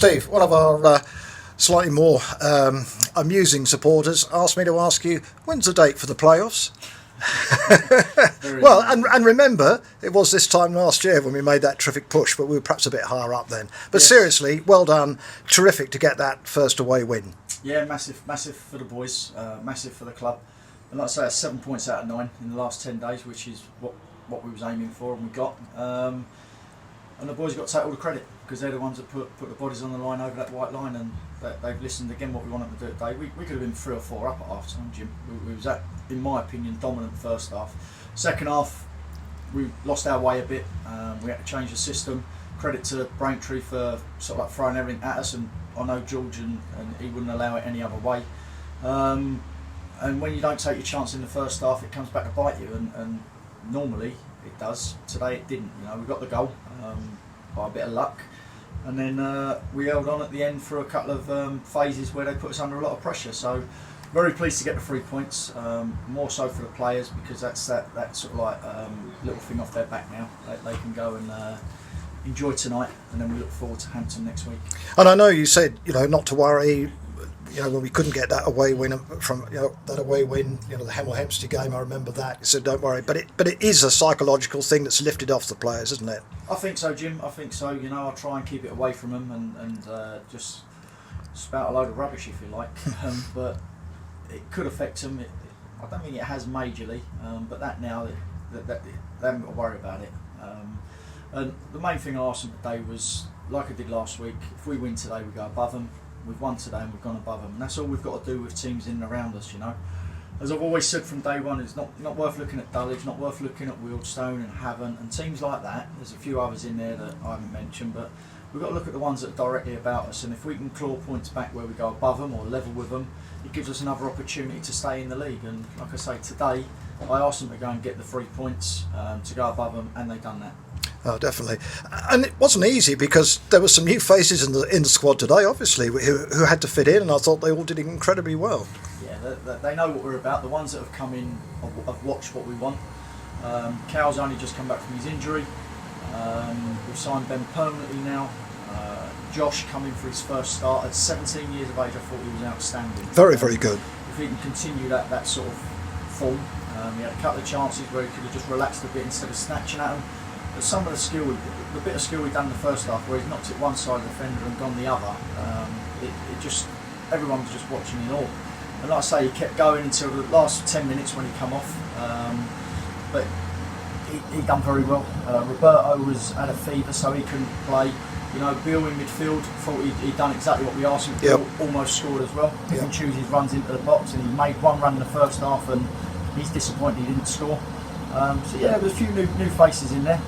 Steve, one of our slightly more amusing supporters asked me to ask you, when's the date for the playoffs? Well, and remember, it was this time last year when we made that terrific push, but we were perhaps a bit higher up then. But yes, seriously, well done. Terrific to get that first away win. Yeah, massive for the boys, massive for the club. And like I say, it's 7 points out of 9 in the last 10 days, which is what we was aiming for and we got. And the boys got to take all the credit because they're the ones that put the bodies on the line over that white line, and they've listened again what we wanted to do today. We could have been 3 or 4 up at half time, Jim. We was that, in my opinion, dominant first half. Second half, we lost our way a bit. We had to change the system. Credit to Braintree for sort of like throwing everything at us, and I know George and he wouldn't allow it any other way. And when you don't take your chance in the first half, it comes back to bite you, and normally it does. Today it didn't. You know, we got the goal by a bit of luck, and then we held on at the end for a couple of phases where they put us under a lot of pressure. So very pleased to get the 3 points. More so for the players, because that's that sort of like little thing off their back now. They can go and enjoy tonight, and then we look forward to Hampton next week. And I know you said, not to worry, when we couldn't get that away win from, that away win, the Hemel Hempstead game, I remember that. You said, don't worry. But it is a psychological thing that's lifted off the players, isn't it? I think so, Jim. I think so. I'll try and keep it away from them and just spout a load of rubbish, if you like. But it could affect them. I don't think it has majorly, but that now, they haven't got to worry about it. And the main thing I asked them today was, like I did last week, if we win today, we go above them. We've won today and we've gone above them, and that's all we've got to do with teams in and around us. As I've always said from day one, it's not worth looking at Dulwich, not worth looking at Wealdstone and Havant and teams like that. There's a few others in there that I haven't mentioned, but we've got to look at the ones that are directly about us, and if we can claw points back where we go above them or level with them, it gives us another opportunity to stay in the league. And like I say, today I asked them to go and get the 3 points to go above them, and they've done that. Oh, definitely. And it wasn't easy because there were some new faces in the squad today, obviously, who had to fit in, and I thought they all did incredibly well. Yeah, they know what we're about. The ones that have come in have watched what we want. Cal's only just come back from his injury. We've signed Ben permanently now. Josh coming for his first start at 17 years of age. I thought he was outstanding. Very, very good. If he can continue that sort of form, he had a couple of chances where he could have just relaxed a bit instead of snatching at them. But some of the bit of skill we've done in the first half, where he's knocked it one side of the defender and gone the other, everyone was just watching in awe. And like I say, he kept going until the last 10 minutes when he come off. But he done very well. Roberto had a fever, so he couldn't play. Bill in midfield, thought he'd done exactly what we asked him to do. Almost scored as well. He can choose his runs into the box, and he made one run in the first half, and he's disappointed he didn't score. So yeah, there's a few new faces in there,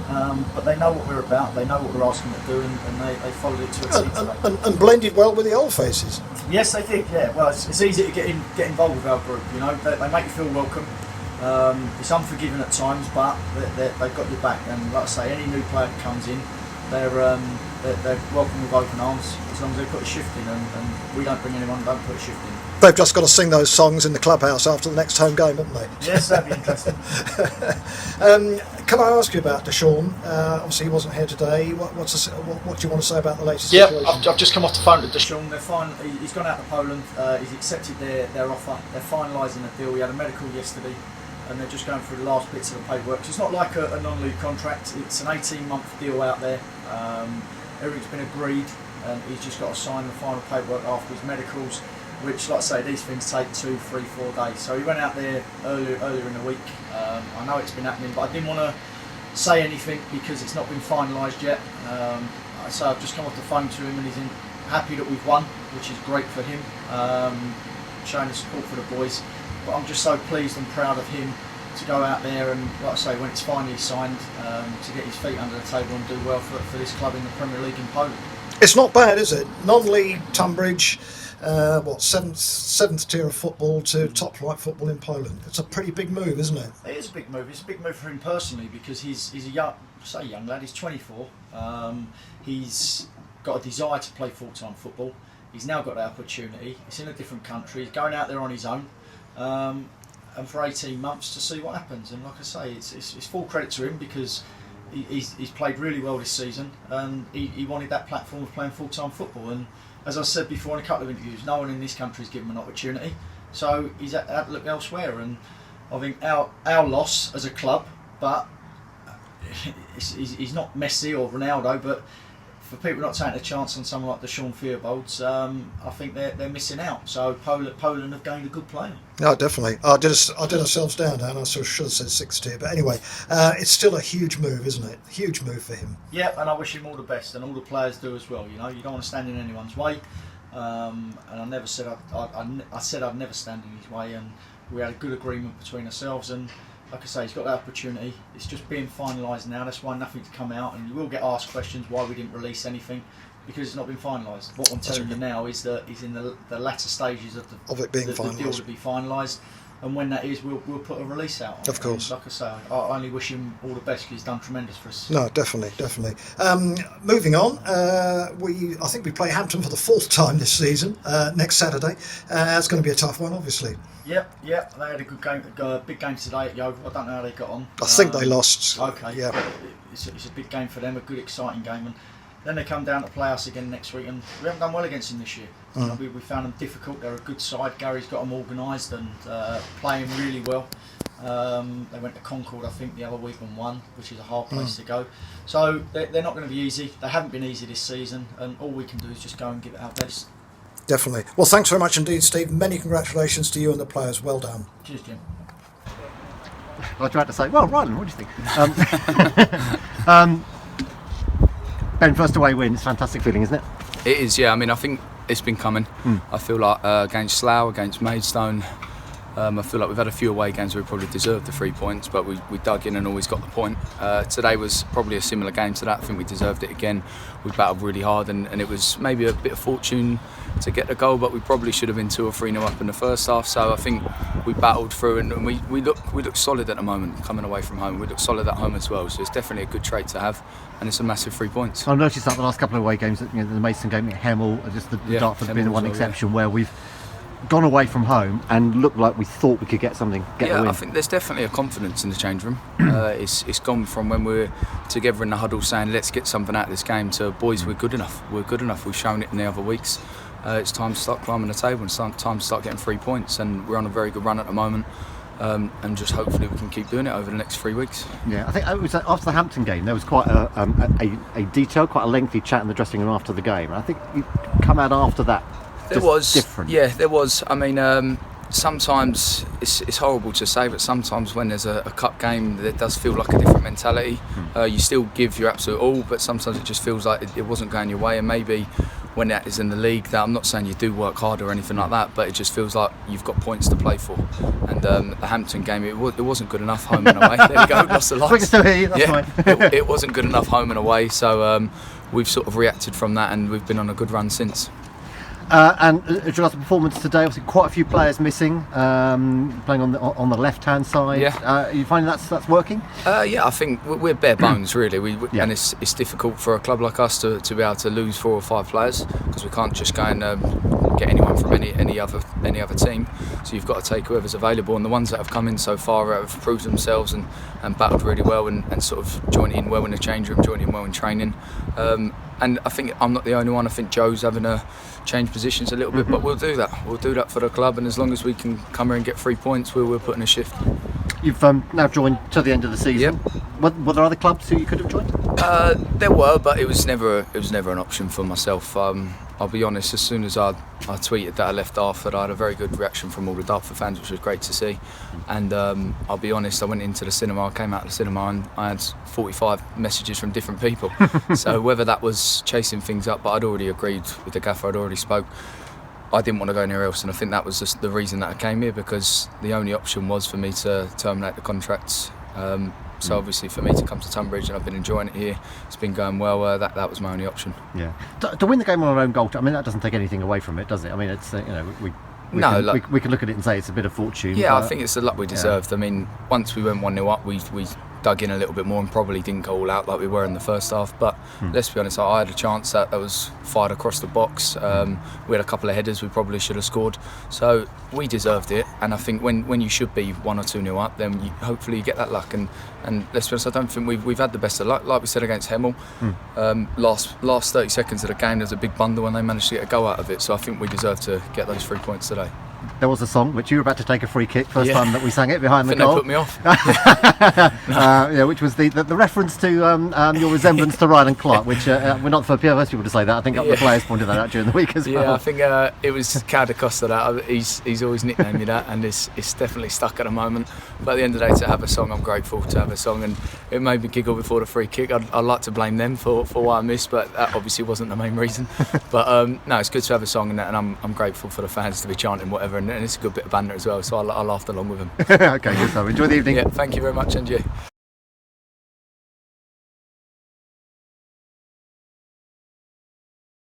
but they know what we're about, they know what we're asking them to do, and they followed it to a T today. And blended well with the old faces. Yes, they did, yeah. Well, it's easy to get involved with our group, they make you feel welcome. It's unforgiving at times, but they've got your back, and like I say, any new player that comes in, they're welcome with open arms, as long as they put a shift in, and we don't bring anyone who don't put a shift in. They've just got to sing those songs in the clubhouse after the next home game, haven't they? Yes, that'd be interesting. Can I ask you about Deshaun? Obviously, he wasn't here today. What do you want to say about the latest situation? I've just come off the phone to Deshaun. He's gone out to Poland. He's accepted their offer. They're finalising the deal. He had a medical yesterday, and they're just going through the last bits of the paperwork. So it's not like a non-league contract. It's an 18-month deal out there. Everything's been agreed, and he's just got to sign the final paperwork after his medicals, which, like I say, these things take 2, 3, 4 days. So he went out there earlier in the week. I know it's been happening, but I didn't want to say anything because it's not been finalised yet. So I've just come off the phone to him, and he's happy that we've won, which is great for him, showing the support for the boys. But I'm just so pleased and proud of him to go out there and, like I say, when it's finally signed, to get his feet under the table and do well for this club in the Premier League in Poland. It's not bad, is it? Non-league, Tonbridge, seventh tier of football to top flight football in Poland. It's a pretty big move, isn't it? It is a big move. It's a big move for him personally, because he's a young lad. He's 24. He's got a desire to play full-time football. He's now got the opportunity. It's in a different country. He's going out there on his own, and for 18 months to see what happens. And like I say, it's full credit to him, because he's played really well this season, and he wanted that platform of playing full-time football. And as I said before in a couple of interviews, no one in this country has given him an opportunity, so he's had to look elsewhere. And I think our loss as a club, but he's not Messi or Ronaldo, but for people not taking a chance on someone like the Sean Theobalds, I think they're missing out. So Poland have gained a good player. No, definitely. I did ourselves down, and I sort of should have said 60. But anyway, it's still a huge move, isn't it? Huge move for him. Yeah, and I wish him all the best, and all the players do as well. You know, you don't want to stand in anyone's way. And I never said I said I'd never stand in his way, and we had a good agreement between ourselves. And like I say, he's got that opportunity. It's just being finalised now. That's why nothing's come out, and you will get asked questions why we didn't release anything, because it's not been finalised. What I'm telling you now is that he's in the latter stages of the being the finalised. deal to be finalised, and when that is, we'll put a release out on Of course. And like I say, I only wish him all the best, because he's done tremendous for us. No, definitely. Moving on, I think we play Hampton for the 4th time this season next Saturday. It's going to be a tough one, obviously. Yep. They had a good game, big game today at Yeovil. I don't know how they got on. I think they lost. Okay. Yeah. It's a big game for them, a good, exciting game, and then they come down to play us again next week, and we haven't done well against them this year. You know, we found them difficult. They're a good side. Gary's got them organised and playing really well. They went to Concord, I think, the other week and won, which is a hard place to go. So they're not going to be easy. They haven't been easy this season, and all we can do is just go and give it our best. Definitely. Well, thanks very much indeed, Steve. Many congratulations to you and the players. Well done. Cheers, Jim. I tried to say, well, Ryland, what do you think? Ben, first away win, it's a fantastic feeling, isn't it? It is, yeah. I mean, I think it's been coming. I feel like against Slough, against Maidstone, I feel like we've had a few away games where we probably deserved the 3 points, but we dug in and always got the point. Today was probably a similar game to that. I think we deserved it again. We battled really hard, and it was maybe a bit of fortune to get the goal, but we probably should have been 2 or 3-0 up in the first half. So I think we battled through, and we look solid at the moment coming away from home. We look solid at home as well, so it's definitely a good trait to have, and it's a massive 3 points. I've noticed that the last couple of away games, the Mason game at Hemel, just the Dartford being the one exception where we've gone away from home and looked like we thought we could get the win. I think there's definitely a confidence in the change room. It's gone from when we were together in the huddle saying let's get something out of this game to boys, we're good enough. We've shown it in the other weeks. It's time to start climbing the table and time to start getting 3 points, and we're on a very good run at the moment. And just hopefully we can keep doing it over the next 3 weeks. Yeah, I think it was after the Hampton game there was quite a detailed, quite a lengthy chat in the dressing room after the game, and I think you come out after that. There was different. Yeah, there was. I mean, sometimes it's horrible to say, but sometimes when there's a cup game, there does feel like a different mentality. You still give your absolute all, but sometimes it just feels like it wasn't going your way. And maybe when that is in the league, that I'm not saying you do work hard or anything like that, but it just feels like you've got points to play for. And the Hampton game, it wasn't good enough home and away. There you go, lost the lights. We can still hear you, that's fine. It wasn't good enough home and away, so we've sort of reacted from that, and we've been on a good run since. And as regards to performance today, obviously quite a few players missing, playing on the left-hand side. Yeah. Are you finding that's working? Yeah, I think we're bare bones really. And it's difficult for a club like us to be able to lose 4 or 5 players, because we can't just go and get anyone from any other team. So you've got to take whoever's available, and the ones that have come in so far have proved themselves and battled really well and sort of joined in well in the change room, joined in well in training. And I think I'm not the only one. I think Joe's having to change positions a little bit, but we'll do that. We'll do that for the club, and as long as we can come here and get 3 points, we'll put in a shift. You've now joined to the end of the season. Yep. Were there other clubs who you could have joined? There were, but it was never an option for myself. I'll be honest, as soon as I tweeted that I left Dartford, I had a very good reaction from all the Dartford fans, which was great to see. And I'll be honest, I went into the cinema, I came out of the cinema and I had 45 messages from different people. So whether that was chasing things up, but I'd already agreed with the gaffer, I'd already spoke. I didn't want to go anywhere else, and I think that was just the reason that I came here, because the only option was for me to terminate the contracts. So obviously for me to come to Tonbridge, and I've been enjoying it here, it's been going well, that was my only option. Yeah. To win the game on our own goal, I mean, that doesn't take anything away from it, does it? I mean, it's we can look at it and say it's a bit of fortune. Yeah, I think it's the luck we deserved. I mean, once we went 1-0 up, we dug in a little bit more and probably didn't go all out like we were in the first half. But let's be honest, I had a chance that was fired across the box. We had a couple of headers we probably should have scored. So we deserved it. And I think when you should be 1 or 2-0 up, then hopefully you get that luck. And let's be honest, I don't think we've had the best of luck. Like we said against Hemel, last 30 seconds of the game, there's a big bundle and they managed to get a goal out of it. So I think we deserve to get those 3 points today. There was a song which you were about to take a free kick, first time that we sang it behind the I think goal. they put me off. Yeah, which was the reference to your resemblance to Ryan Clark, which we're not the first people to say that. I think the players pointed that out during the week as well. Yeah, I think it was Cal da Costa that he's always nicknamed me that, and it's definitely stuck at the moment. But at the end of the day, to have a song, I'm grateful to have a song, and it made me giggle before the free kick. I'd like to blame them for what I missed, but that obviously wasn't the main reason. But no, it's good to have a song, and I'm grateful for the fans to be chanting whatever, and it's a good bit of banter as well, so I laughed along with them. Okay, good stuff. Enjoy the evening. Yeah, thank you very much, and you.